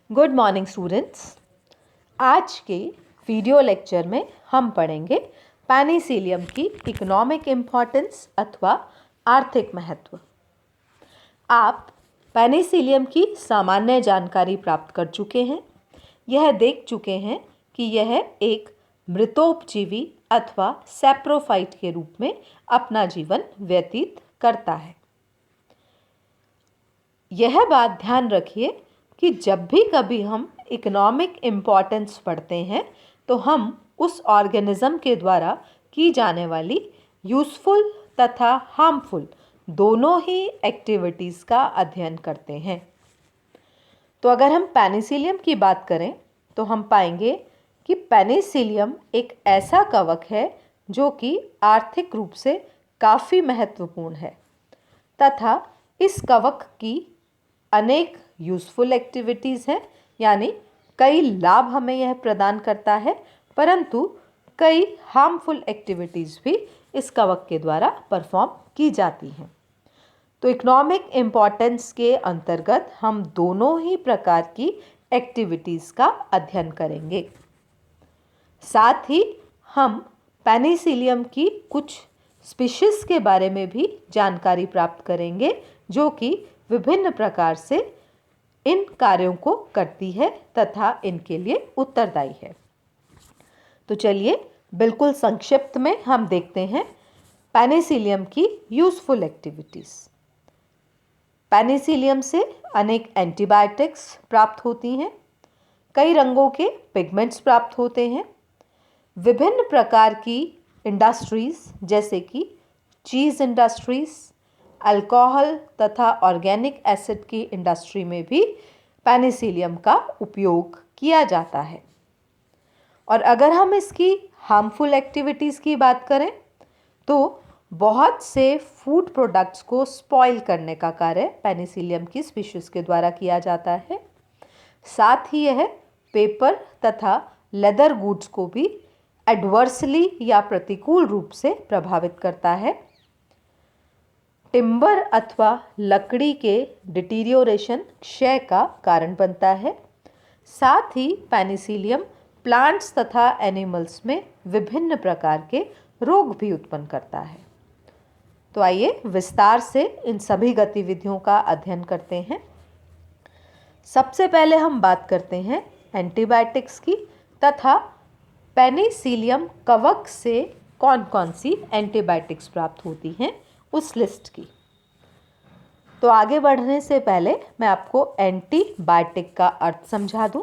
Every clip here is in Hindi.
Good morning students. आज के वीडियो लेक्चर में हम पढ़ेंगे पेनिसिलियम की इकोनॉमिक इम्पॉर्टेंस अथवा आर्थिक महत्व। आप पेनिसिलियम की सामान्य जानकारी प्राप्त कर चुके हैं। यह देख चुके हैं कि यह एक मृतोपजीवी अथवा सैप्रोफाइट के रूप में अपना जीवन व्यतीत करता है। यह बात ध्यान रखिए कि जब भी कभी हम इकोनॉमिक इम्पॉर्टेंस पढ़ते हैं तो हम उस ऑर्गेनिज्म के द्वारा की जाने वाली यूज़फुल तथा हार्मफुल दोनों ही एक्टिविटीज़ का अध्ययन करते हैं। तो अगर हम पेनिसिलियम की बात करें तो हम पाएंगे कि पेनिसिलियम एक ऐसा कवक है जो कि आर्थिक रूप से काफ़ी महत्वपूर्ण है तथा इस कवक की अनेक यूज़फुल एक्टिविटीज़ हैं, यानी कई लाभ हमें यह प्रदान करता है, परंतु कई हार्मफुल एक्टिविटीज़ भी इस कवक के द्वारा परफॉर्म की जाती हैं। तो इकोनॉमिक इम्पॉर्टेंस के अंतर्गत हम दोनों ही प्रकार की एक्टिविटीज़ का अध्ययन करेंगे। साथ ही हम पेनिसिलियम की कुछ स्पीशीज़ के बारे में भी जानकारी प्राप्त करेंगे जो कि विभिन्न प्रकार से इन कार्यों को करती है तथा इनके लिए उत्तरदायी है। तो चलिए बिल्कुल संक्षिप्त में हम देखते हैं पेनिसिलियम की यूज़फुल एक्टिविटीज़। पेनिसिलियम से अनेक एंटीबायोटिक्स प्राप्त होती हैं, कई रंगों के पिगमेंट्स प्राप्त होते हैं, विभिन्न प्रकार की इंडस्ट्रीज़ जैसे कि चीज़ इंडस्ट्रीज़, अल्कोहल तथा ऑर्गेनिक एसिड की इंडस्ट्री में भी पेनिसिलियम का उपयोग किया जाता है। और अगर हम इसकी हार्मफुल एक्टिविटीज़ की बात करें तो बहुत से फूड प्रोडक्ट्स को स्पॉइल करने का कार्य पेनिसिलियम की स्पीशीज़ के द्वारा किया जाता है। साथ ही यह पेपर तथा लेदर गुड्स को भी एडवर्सली या प्रतिकूल रूप से प्रभावित करता है। टिम्बर अथवा लकड़ी के डिटीरियोरेशन क्षय का कारण बनता है। साथ ही पेनिसिलियम प्लांट्स तथा एनिमल्स में विभिन्न प्रकार के रोग भी उत्पन्न करता है। तो आइए विस्तार से इन सभी गतिविधियों का अध्ययन करते हैं। सबसे पहले हम बात करते हैं एंटीबायोटिक्स की तथा पेनिसिलियम कवक से कौन कौन सी एंटीबायोटिक्स प्राप्त होती हैं उस लिस्ट की। तो आगे बढ़ने से पहले मैं आपको एंटीबायोटिक का अर्थ समझा दूं।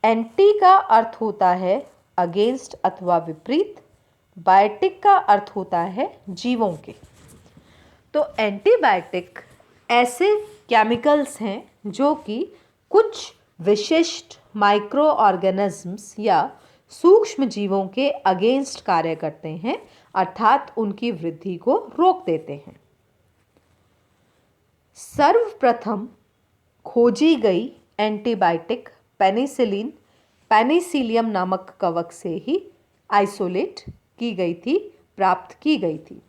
एंटी का अर्थ होता है अगेंस्ट अथवा विपरीत, बायोटिक का अर्थ होता है जीवों के। तो एंटीबायोटिक ऐसे केमिकल्स हैं जो कि कुछ विशिष्ट माइक्रो ऑर्गेनिजम्स या सूक्ष्म जीवों के अगेंस्ट कार्य करते हैं, अर्थात उनकी वृद्धि को रोक देते हैं। सर्वप्रथम खोजी गई एंटीबायोटिक पेनिसिलिन पेनिसिलियम नामक कवक से ही आइसोलेट की गई थी, प्राप्त की गई थी,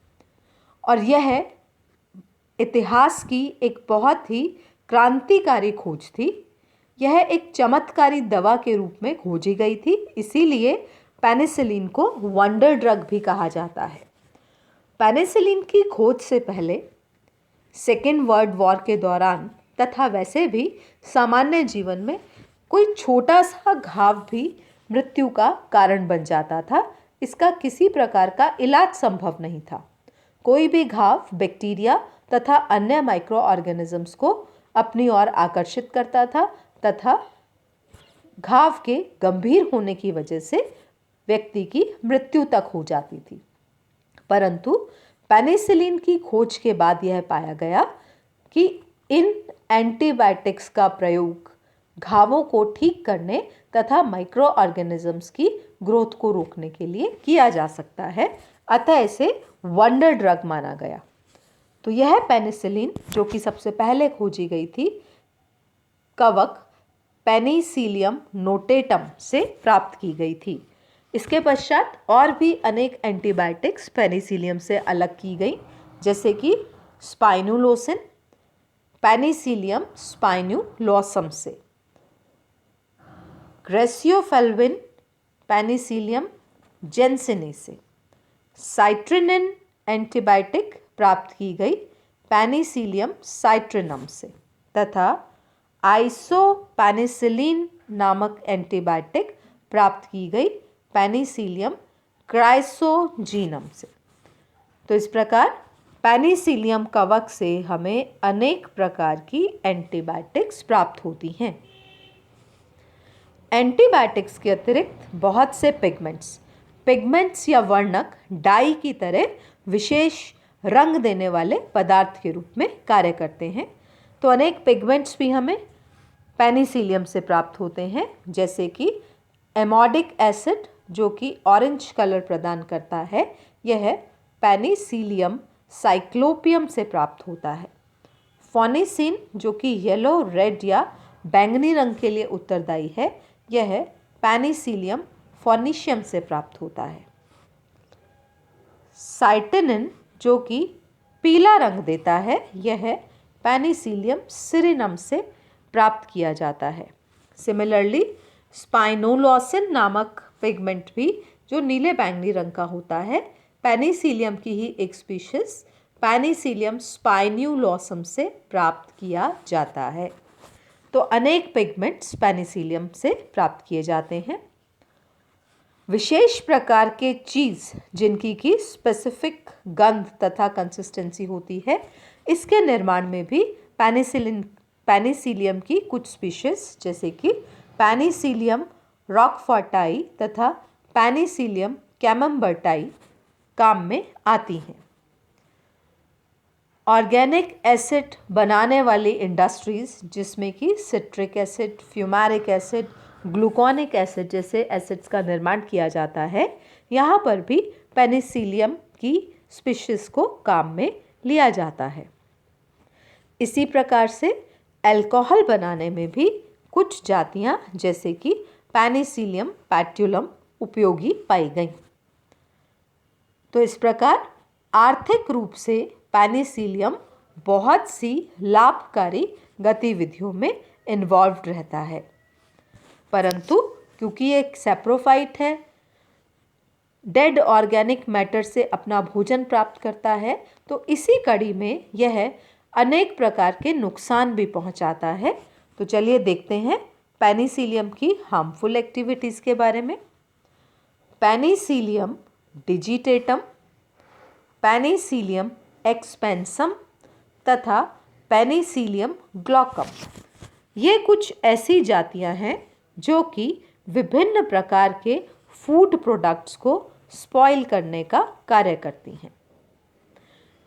और यह इतिहास की एक बहुत ही क्रांतिकारी खोज थी। यह एक चमत्कारी दवा के रूप में खोजी गई थी, इसीलिए पेनिसिलिन को वंडर ड्रग भी कहा जाता है। पेनिसिलिन की खोज से पहले सेकेंड वर्ल्ड वॉर के दौरान तथा वैसे भी सामान्य जीवन में कोई छोटा सा घाव भी मृत्यु का कारण बन जाता था। इसका किसी प्रकार का इलाज संभव नहीं था। कोई भी घाव बैक्टीरिया तथा अन्य माइक्रो ऑर्गेनिजम्स को अपनी ओर आकर्षित करता था तथा घाव के गंभीर होने की वजह से व्यक्ति की मृत्यु तक हो जाती थी। परंतु पेनिसिलिन की खोज के बाद यह पाया गया कि इन एंटीबायोटिक्स का प्रयोग घावों को ठीक करने तथा माइक्रो ऑर्गेनिजम्स की ग्रोथ को रोकने के लिए किया जा सकता है, अतः इसे वंडर ड्रग माना गया। तो यह पेनिसिलिन जो कि सबसे पहले खोजी गई थी, कवक पेनिसिलियम नोटेटम से प्राप्त की गई थी। इसके पश्चात और भी अनेक एंटीबायोटिक्स पेनिसिलियम से अलग की गई, जैसे कि स्पाइनुलोसिन पेनिसिलियम स्पाइनुलोसम से। ग्रेसियोफेल्विन पेनिसिलियम जेन्सेनी से। साइट्रिनिन एंटीबायोटिक प्राप्त की गई पेनिसिलियम साइट्रिनम से तथा आइसोपेनिसिलिन नामक एंटीबायोटिक प्राप्त की गई पेनिसिलियम क्राइसोजीनम से। तो इस प्रकार पेनिसिलियम कवक से हमें अनेक प्रकार की एंटीबायोटिक्स प्राप्त होती हैं। एंटीबायोटिक्स के अतिरिक्त बहुत से पिगमेंट्स या वर्णक डाई की तरह विशेष रंग देने वाले पदार्थ के रूप में कार्य करते हैं। तो अनेक पिगमेंट्स भी हमें पेनिसिलियम से प्राप्त होते हैं, जैसे कि एमोडिक एसिड जो कि ऑरेंज कलर प्रदान करता है, यह पेनिसिलियम साइक्लोपियम से प्राप्त होता है। फोनिसिन जो कि येलो, रेड या बैंगनी रंग के लिए उत्तरदायी है, यह पेनिसिलियम फोनिशियम से प्राप्त होता है। साइटिनिन जो कि पीला रंग देता है, यह पेनिसिलियम सिरिनम से प्राप्त किया जाता है। सिमिलरली स्पाइनोलोसिन नामक पिगमेंट भी जो नीले बैंगनी रंग का होता है, पेनिसिलियम की ही एक स्पीशीज पेनिसिलियम स्पाइन्यूलोसम से प्राप्त किया जाता है। तो अनेक पिगमेंट्स पेनिसिलियम से प्राप्त किए जाते हैं। विशेष प्रकार के चीज़ जिनकी की स्पेसिफिक गंध तथा कंसिस्टेंसी होती है, इसके निर्माण में भी पेनिसिलियम की कुछ स्पीशीज जैसे कि पेनिसिलियम रॉकफोर्टाई तथा पेनिसिलियम कैमम्बर्टाई काम में आती हैं। ऑर्गेनिक एसिड बनाने वाली इंडस्ट्रीज़ जिसमें कि citric acid, fumaric acid, gluconic acid जैसे एसिड्स का निर्माण किया जाता है, यहाँ पर भी पेनिसिलियम की स्पीशीज़ को काम में लिया जाता है। इसी प्रकार से अल्कोहल बनाने में भी कुछ जातियाँ जैसे कि पेनिसिलियम पैट्युलम उपयोगी पाई गई। तो इस प्रकार आर्थिक रूप से पेनिसिलियम बहुत सी लाभकारी गतिविधियों में इन्वॉल्व्ड रहता है, परंतु क्योंकि ये एक सैप्रोफाइट है, डेड ऑर्गेनिक मैटर से अपना भोजन प्राप्त करता है, तो इसी कड़ी में यह अनेक प्रकार के नुकसान भी पहुंचाता है। तो चलिए देखते हैं पेनिसिलियम की हार्मफुल एक्टिविटीज़ के बारे में। पेनिसिलियम डिजिटेटम, पेनिसिलियम एक्सपेंसम तथा पेनिसिलियम ग्लॉकम, ये कुछ ऐसी जातियां हैं जो कि विभिन्न प्रकार के फूड प्रोडक्ट्स को स्पॉइल करने का कार्य करती हैं।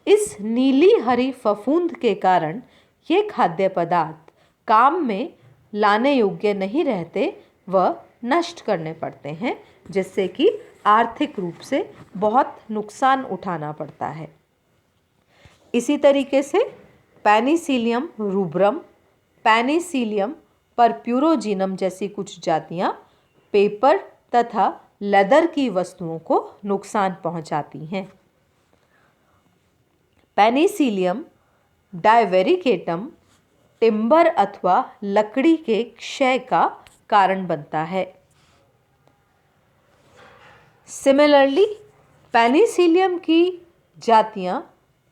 इस नीली हरी फफूंद के कारण ये खाद्य पदार्थ काम में लाने योग्य नहीं रहते व नष्ट करने पड़ते हैं, जिससे कि आर्थिक रूप से बहुत नुकसान उठाना पड़ता है। इसी तरीके से पेनिसिलियम रूब्रम, पेनिसिलियम परप्यूरोजिनम जैसी कुछ जातियां पेपर तथा लेदर की वस्तुओं को नुकसान पहुंचाती हैं। पेनिसिलियम डाइवेरिकेटम टिम्बर अथवा लकड़ी के क्षय का कारण बनता है। सिमिलरली पेनिसिलियम की जातियां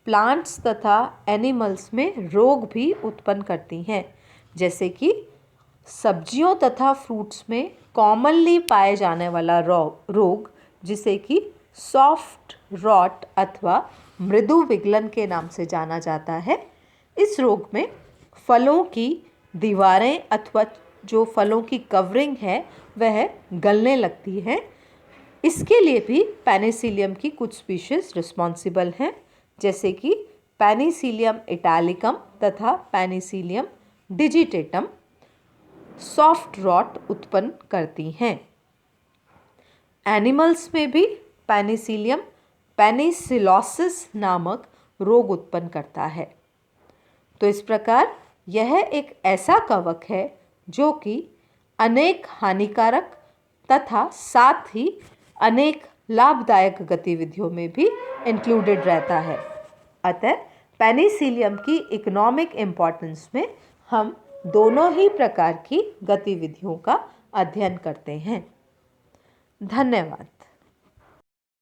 प्लांट्स तथा एनिमल्स में रोग भी उत्पन्न करती हैं, जैसे कि सब्जियों तथा फ्रूट्स में कॉमनली पाए जाने वाला रोग जिसे कि सॉफ्ट रॉट अथवा मृदु विगलन के नाम से जाना जाता है। इस रोग में फलों की दीवारें अथवा जो फलों की कवरिंग है वह गलने लगती है। इसके लिए भी पेनिसिलियम की कुछ स्पीशीज रिस्पॉन्सिबल हैं, जैसे कि पेनिसिलियम इटैलिकम तथा पेनिसिलियम डिजिटेटम सॉफ्ट रॉट उत्पन्न करती हैं। एनिमल्स में भी पेनिसिलियम पेनिसिलोसिस नामक रोग उत्पन्न करता है। तो इस प्रकार यह एक ऐसा कवक है जो कि अनेक हानिकारक तथा साथ ही अनेक लाभदायक गतिविधियों में भी इंक्लूडेड रहता है। अतः पेनिसिलियम की इकोनॉमिक इम्पॉर्टेंस में हम दोनों ही प्रकार की गतिविधियों का अध्ययन करते हैं। धन्यवाद।